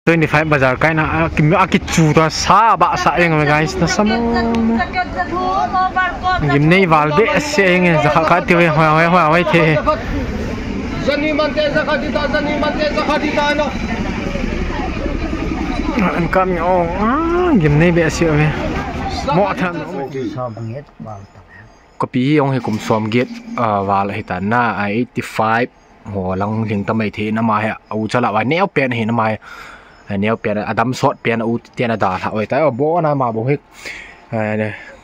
25 bazaar kai na aki chuta sa ba sa eng guys na samo gimnei valbe se eng zakha te hoi the zani mante zakha no an kam yo gimnei be se we mo tham kopi ong he kum som get wal he ta na 85 ho lang ling tamai the na ma he au chala wa neo pen he na mai neo pen adam sot pen u tian da tha oi ta bo na ma bo he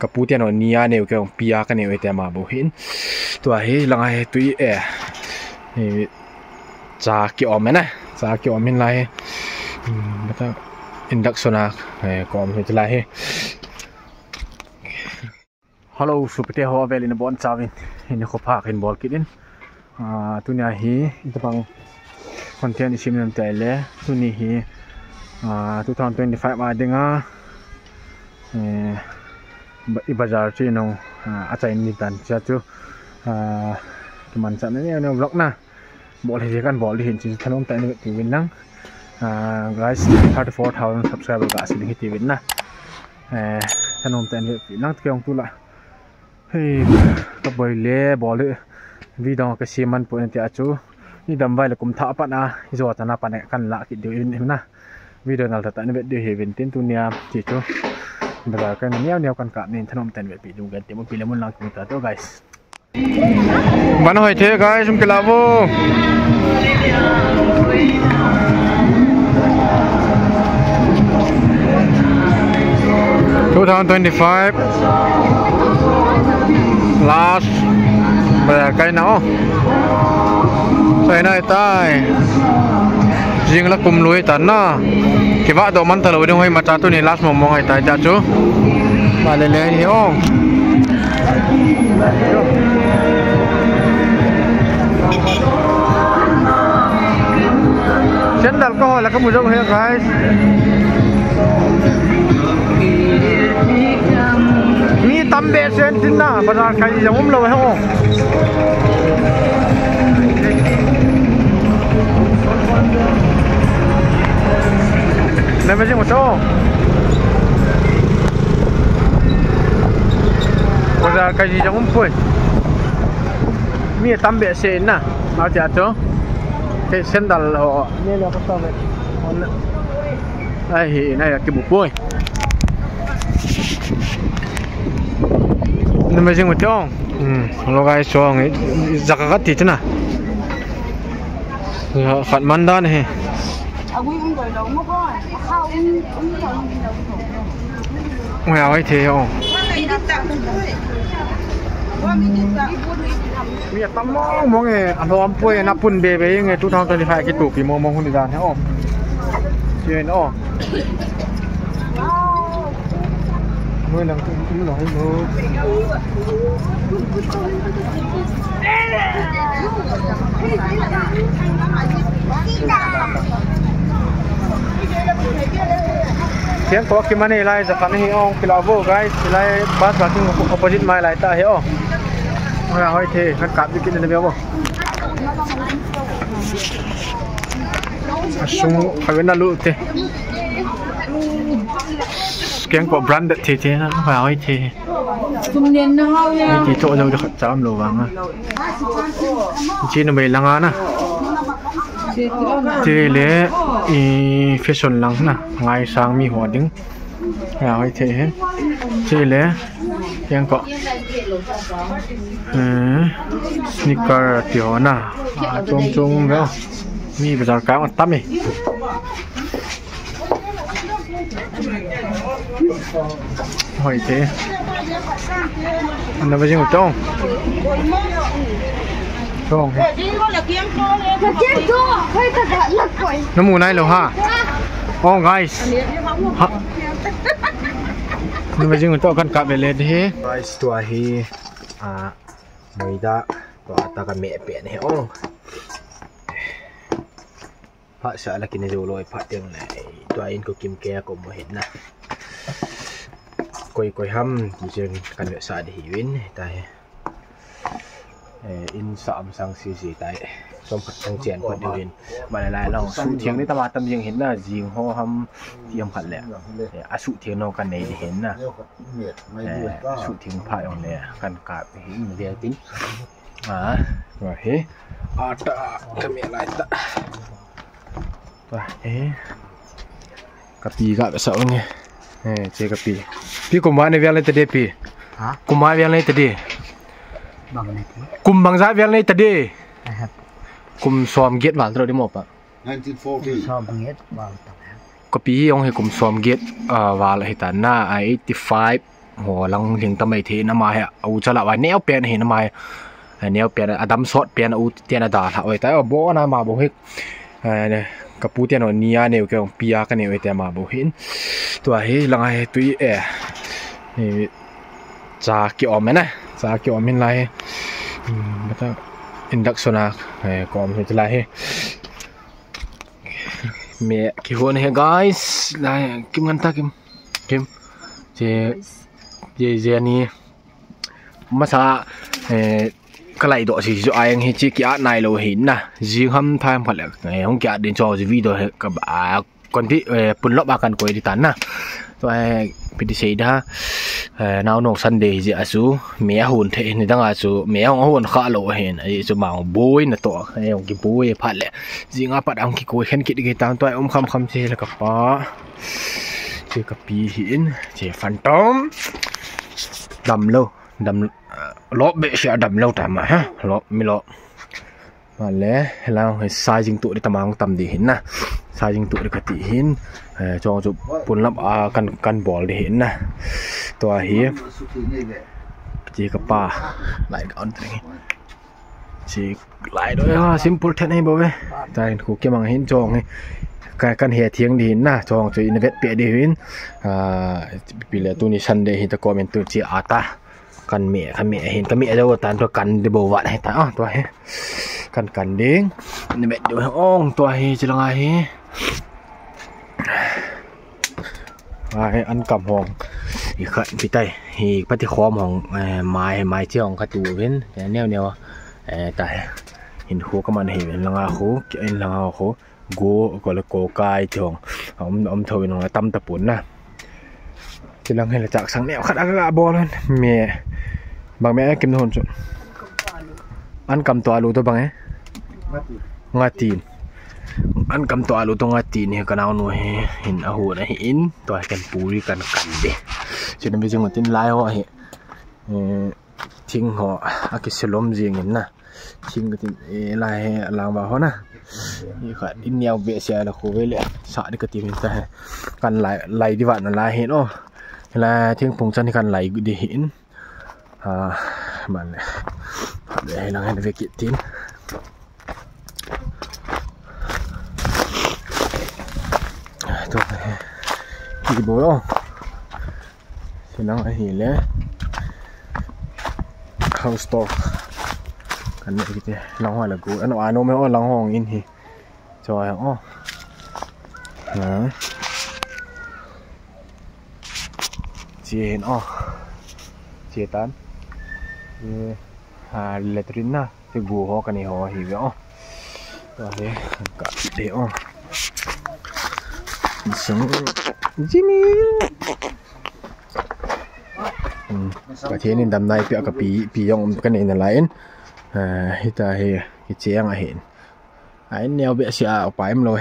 kapu tian no nia ne ke pia ka ne oi ta ma bo hin to he lang he tu e cha ki om na cha ki om min lai mata induction na ko om he lai he hello supete ho vel in bon chawin in ko phak in bol kidin tunia hi tapang content isim nam tele tuni hi 2025 ma dinga i bazar chi no achai ni tan cha chu man cha ne ne vlog na bol hi kan bol hin chi thanom ta ni ti win nang guys 34,000 subscriber ga sin hi ti win na thanom ta ni ti nang kyong tu la hey ka boy le bol video ka siman po ti achu ni dambai la kum tha pa na zo ta na pa ne kan la ki du in na video nal ta ni be de heaven tin tu nia chi chu bazar kan neo kan ka nin thanom ten be pi du gan ti mo pi le mon lang ki ta to guys ban hoi the guys um kelavo 2025 last bazar kai na sai nai tai jing la kum lui tan na ki wa do man talo ding hoi ma cha tu ni last mong ai tai cha chu ba le le hi ong sandal ko la ka mu jong he guys mi tambe sen tin na bazar kai jong um lo he ong Namanya macam bazar kaji jang umpun mi tambe sen na mau ti ato ke sandal ho ni la ko tabe ai nai ki bu poi namanya macam lo guys so ngi zakat ti chna khat mandan he ngoài ấy thì không bây giờ tắm mong nghe anh thôi pui nắp pun bê bê nghe chú thằng tôi đi phải cái tủ kỳ mong không đi ra thế không chuyện đó mới lần cũng nói tiếng có cái mani lại giờ phản hình ông cái lavo guys lại bus parking opposite mai lại ta hiểu không là hơi thế hắn cắt đi cái này biết không sung phải bên nào lụt thế tiếng có brand thế nó phải hơi thế thì chỗ đâu được chạm lồ vàng à chỉ là mấy lăng á chỉ lẽ fashion lang na ngay sang mi hoa đứng rồi thế hết chỉ lẽ yang có sneaker tiểu na chung chung đó mi bây giờ cá mà tắm đi hỏi thế anh làm gì một trong không nó mù này rồi ha oh guys nhưng mà riêng tôi cần cặp về lên thế guys tua hi người ta ta cái mẹ bẹn này oh phát sợ là cái này rồi phát tiếng này tua in có kim ke có một hết na coi ham chỉ riêng cần phải sợ để hiểu in tại in sạm sang xì xì tại ชมทางเจียนคนเดียวเห็นมาหลายๆเราสุเทียงนี่ตะมาตำยังเห็นน่ะยิงโหทำเทียมผัดแหละอาสุเทียงนอกันในเห็นน่ะสุเทียงพายออนเนี่ยกันกาบเห็นเดียวติ้งว่าเฮ้อาตะจะมีอะไรตะว่าเฮ้กะปีกะสาวนี่เจกะปีพี่กุมว่าในเวียงเลยตะเดปีกุมว่าเวียงเลยตะเดกุมบางซาเวียงเลยตะเดกุมซ้อมเกตหวานเราได้หมดปะ1940 ซ้อมเกตวางก็ปียองให้กุมซ้อมเกตวาลให้ตาหน้า85หัวลังถึงตะไม่เทนมาให้เอาฉลาดไว้แนวเปลี่ยนเห็นมาแนวเปลี่ยนอดัมซอดเปลี่ยนเอาเตียนดาถ้าไว้แต่บ่นะมาบ่เฮ็ดเนี่ยกับปูเตียนเนียเนี่ยก็ปียากันเนี่ยไว้แต่มาบ่เห็นตัวเฮ้ลังให้ตุยนี่จะเกี่ยวมั้ยนะจะเกี่ยวมั้ยไรมันจะอินดักชันก็มันจะไรเมียคิดว่าเนี่ย guys ไรกิมกันตากิมเจนี่มาซะก็ไล่ดอกสิจะไอ้ยังเฮจิกี้นายเราเห็นนะจีคำทายพัดเลยห้องแกเดินจอจะวิดีโอกับคนที่ปุ่นล็อกอากันกวยที่ตันนะตัวพิธีเสดฮะนาวน้องซันเดย์จะสู้เมียหุ่นเทนี่ตั้งอาสู้เมียของหุ่นข้าเราเห็นไอ้จะมาบุยนะตัวไอ้ของกิบุยพัดเลยจีงาปัดเอากี่กวยเห็นกี่กี่ตามตัวคำเสียแล้วกับป้าเจอกับปีหินเจอฟันตอมดำโลดำล้อเบะเสียดำโลแต่มาฮะล้อไม่ล้อมาแล้วเราให้สายจิงตุได้ตามองตำดีเห็นนะสายจิงตุได้กติเห็นจองจุปุ่นรับกันบอลได้เห็นนะตัวเหี้ยจีกับป้าไหลก่อนตัวนี้จีไหลด้วยซิมเปิลแค่ไหนบ่เว้ยแต่กูเกี่ยมังเห็นจองไงกันเหียเทียงดีนะจองจุอินเวสเปียดีเห็นปีละตัวนี้ฉันได้เห็นตะกอเป็นตัวจีอาตากันเมียเห็นกันเมียเจ้าตันตัวกันได้บ่วัดให้ตาตัวเหี้ยกันเด้งนี่แม่เดี๋ยวอ้องตัวเหี้ยจะลงไงอันกับห้องอีกขันพี่ไตอีกปฏิคอมของไม้เจ้าของกระตูเว้นแนวแต่เห็นหัวก็มันเห็นลังอาโคลังอาโคโกก็เลยโกกายจองอมเทวินของตำตะปุ่นนะจะลังให้ละจากสังแนวขัดอากาศบอลนั่นเมียบางแม่กินทุนจุอันกำตัวรู้ตัวบางงาตีนอันกำตัวรู้ตัวงาตีนเนี่ยกันเอาหน่วยเห็นอาหูนะเห็นตัวกันปูริกันเด้จะนั่นเป็นจังหวะที่ไล่หัวเหทิ้งหัวอากิสลมเสียงเห็นนะทิ้งก็ทิ้งไล่ลางบ่าเขานะนี่ค่ะอินเนียเบียเสียแล้วโคเวเลยสะนี่ก็ทิ้งแต่กันไล่ดีกว่านั่นไล่เห็นไล่ทิ้งพงจันที่กันไล่ดีเห็นมันเลยให้ลังให้เวกิตินตัวกี่โบล่ะที่ลังให้เห็นเลยเข้าสต็อกกันเนี่ยกี่ลังหัวละกูอันนั้นไม่เอาลังห้องอินฮีจอยเจียนเจียตันเลตรินนะจะกูฮอกันนี่ฮอหิวตัวนี้กับเดี๋ยวซึ่งจิมี่ประเทศนี้ดำในเปียกับปียองกันในนั่นแหละฮิตาเฮกิเจียงเห็นไอ้แนวเบียเสียออกไปมันเลย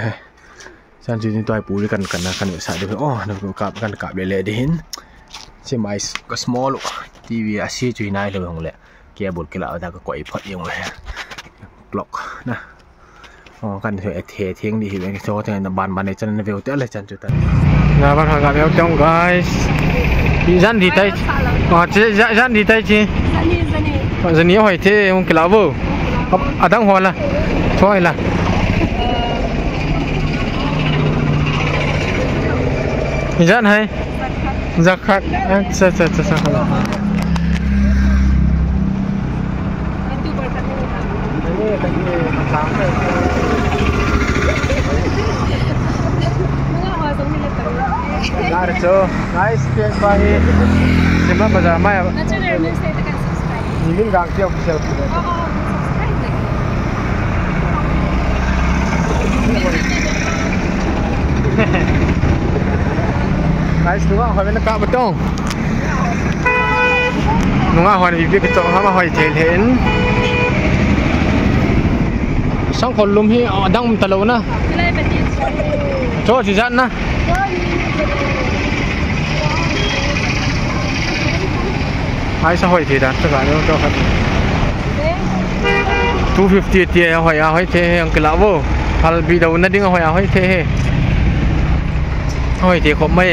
ฉันจะนี่ตัวปูด้วยกันนะกันอยู่สายเดียวนั่นก็กับเละๆได้เห็นใช่ไหมก็ small ลูกทีวีอาชีพจุยนายเลยของเลยเกียร์บดกีฬาแต่ก็ก่อยพอดเองเลยบล็อกนะกันเถอะเทียงดีเห็นไหมโชว์แต่บ้านในจันทร์เวลเตอร์เลยจันทร์จุดนั้นนะบ้านของกับเวลจ้อง guys จันทร์ที่ไทยจันทร์ที่ไทยจีจันทร์หอยเที่ยวกีฬาบุอาดังหัวละช่วยละจันทร์ให้zakat sa itu berkat ini sampai Garjo guys pian bahi sebab bazar mai ini gang tiap guys nunga hoi na ka batong nunga hoi ni bi ka ha ma hoi thel hen sang khol lum hi dang talo na cho chi jan na ai sa hoi thi dan ta ga lo cho khat 250 tia hoi a hoi the ang kila wo phal bi do na ding hoi a hoi the hoi the khop mai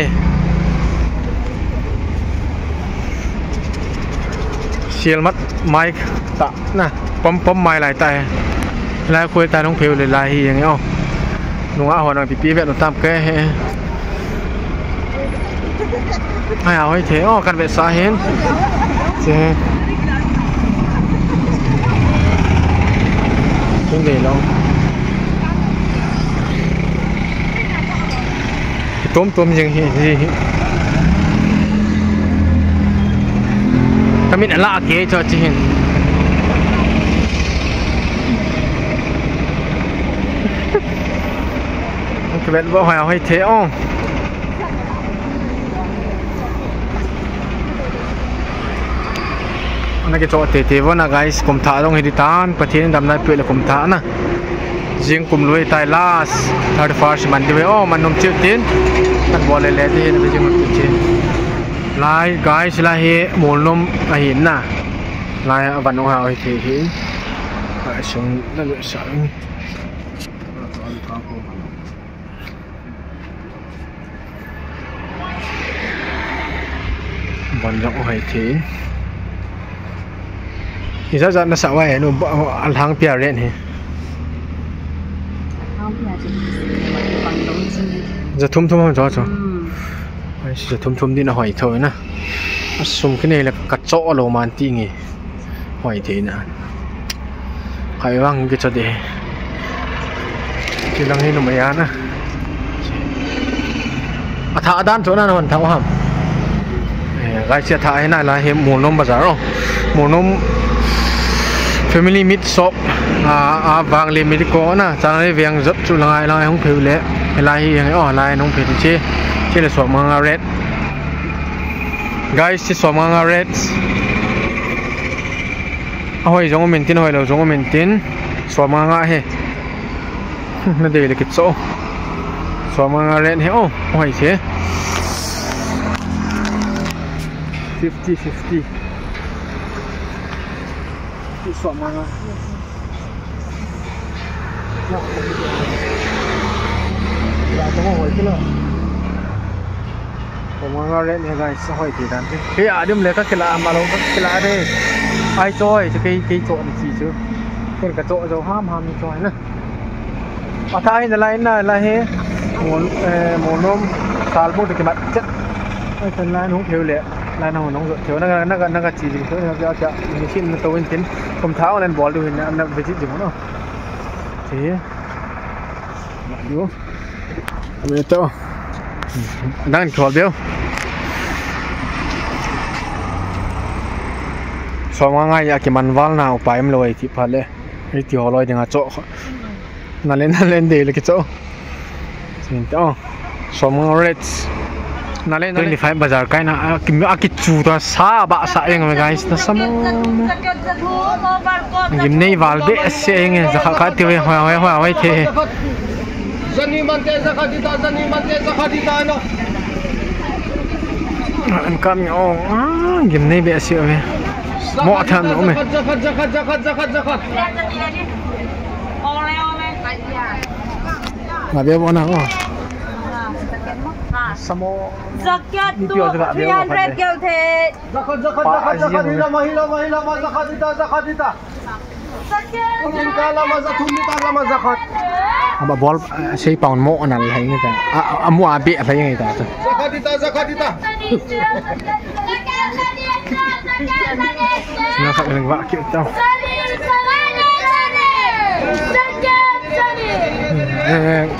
sial mat mai ta na pom mai lai tai lai khoi ta nong pheu le lai hi yang yo nung a hoi na pi vet no tam ke he ai a hoi the o kan ve sa hen che không để đâu tôm gì ta mình lạ kế cho chị hình cái bên vợ hỏi hay thế không anh cái chỗ tê vợ na guys cùng thả trong heditan phát hiện đam nay bự là cùng thả na riêng cùng lùi tai las third first man đi về man nôm chịu tiền anh bỏ lại lẹ đi bây giờ mình chịu lại guys là he mồm nôm hiển na lại vận động hào thì hiển lại xuống nó lựa chọn vận động hay thế thì rất là sợ vậy nó ăn hàng bia rèn thì giờ thum không cho giờ thum đi là hỏi thôi nè sum cái này là cắt chỗ lồ màn ti nghỉ hỏi thế nè hỏi văng cái cho để cái đằng này nó mới ăn nè thả đan chỗ nào nó còn tháo hầm cái xe thả thế này là hiểm mùa nôm bazar rồi mùa nôm family meat shop vàng liền mới có na trang này vàng rất chủ lại không phiêu lẽ lại hiện ở lại không phiêu chứ chứ là shop manga red guys chứ shop manga red hồi giống mình tin hồi là giống mình tin shop manga he nó để là cái chỗ shop manga red he hồi chứ 50 suam manga ya tamo hoi kilo manga red ne guys hoi ti dan ke adum le ka kila malo ka kila de ai choi cái chỗ này chi chứ cái chỗ dầu ham ni choi na athai na lai he mon nom sal bu de ke mat chat ai tan lai no pheu le lai nó rồi thiếu nó chỉ thiếu nó cho mình xin nó tôi tin không tháo nên bỏ luôn nó về chỉ dùng nó thế đúng bây giờ đang khổ béo so ngay cái màn val nào phải em lôi thì phải lẽ cái tiểu lôi đừng chỗ nó lên để là cái chỗ xin tao so red na lên 25 bazar cái na cái chu ta sa ba sa eng guys na samo gim nei wal be se eng za kha ti hoi the zani man te za khadita no an kam yo gim nei be se we mo than no me ma be bona samo zakat tu 300 kêu thế zakat mahila zakatita kala maza thumi kala maza zakat aba bol sei pound mo anal hai ngai ta amu abe hai ngai ta zakatita na kha leng wa ki tao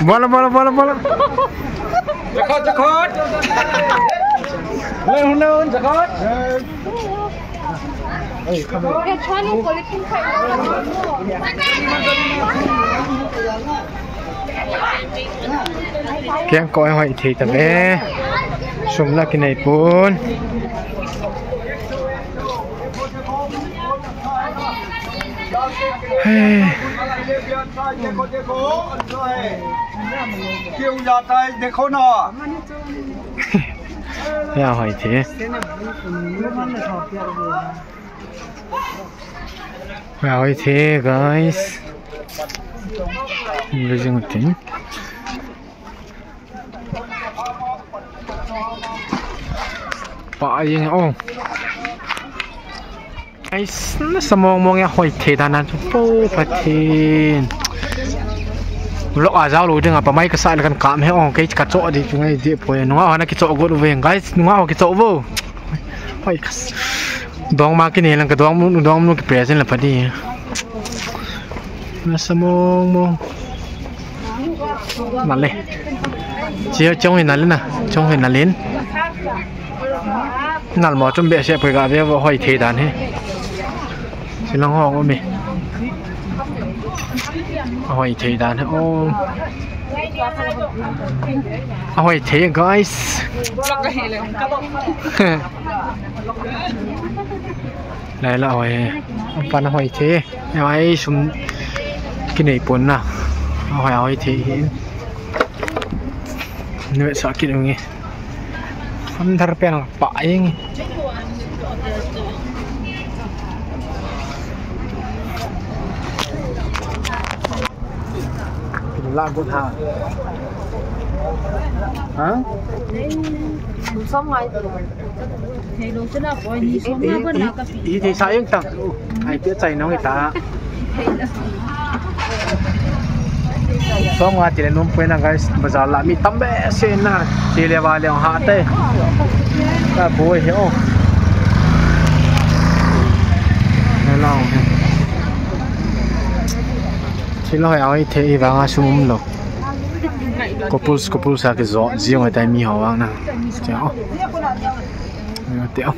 bola Zakat. Lên zakat. cái chọn những cái tin phải เพียงก้อยหอยเทตะเบชมลักกินในปูนเฮ้ย kêu nhà tay để khô nọ ไม่เอาหอยเทไม่เอาหอยเท guys ไม่จริงจริงปะยังโอ้ไอ้สมองมองยังหอยเทด้านนั้นโอ้ประเทศลูกอาจารย์รู้ดึงอ่ะปะไม่ก็ใส่แล้วกันกามให้อ่องแกกระโจดิจุงไอ้เดี๋ยวพอยน้องเอาหน้ากระโจกดูเวง guys น้องเอากระโจวูหอยดองมากินเองแล้วก็ดองมันก็เปรี้ยวเส้นละพอดีน่าสมองมองนั่นเลยเจ้าจงเห็นนั่นเลยนะจงเห็นนั่นเล่นนั่นหมอจมเบี้ยเสียไปกับเบี้ยว่าหอยเทดานให้สิลองห้องว่ามีหอยเทดานให้โอ้หอยเท guys ไหนละหอยปันหอยเทเอาไว้ชุมกินไอ้ปุ่นน่ะหอยเทเนื้อสักกินอย่างงี้มันทาร์เปียนปะอย่างงี้ลากุท่าฮะซ้อมไว้เฮ้ยลูกจะน่าปล่อยนี่ซ้อมมาเพื่อนเรากับพี่ที่ใส่ยังตักไอ้เตี้ยใจน้องไอ้ตาซ้อมว่าจะได้นุ่มไปนะ guys มาจากละมีตั้มเบสนะเจเลียบาเลียงหาเต้ก็โบยเหี้ยวไม่ลองที่เราเอาไอ้เทอีวางอาชุมหรอกก็พูดสักจะจีงไอ้แต่มีหัวนะเจ้าเดี๋ยว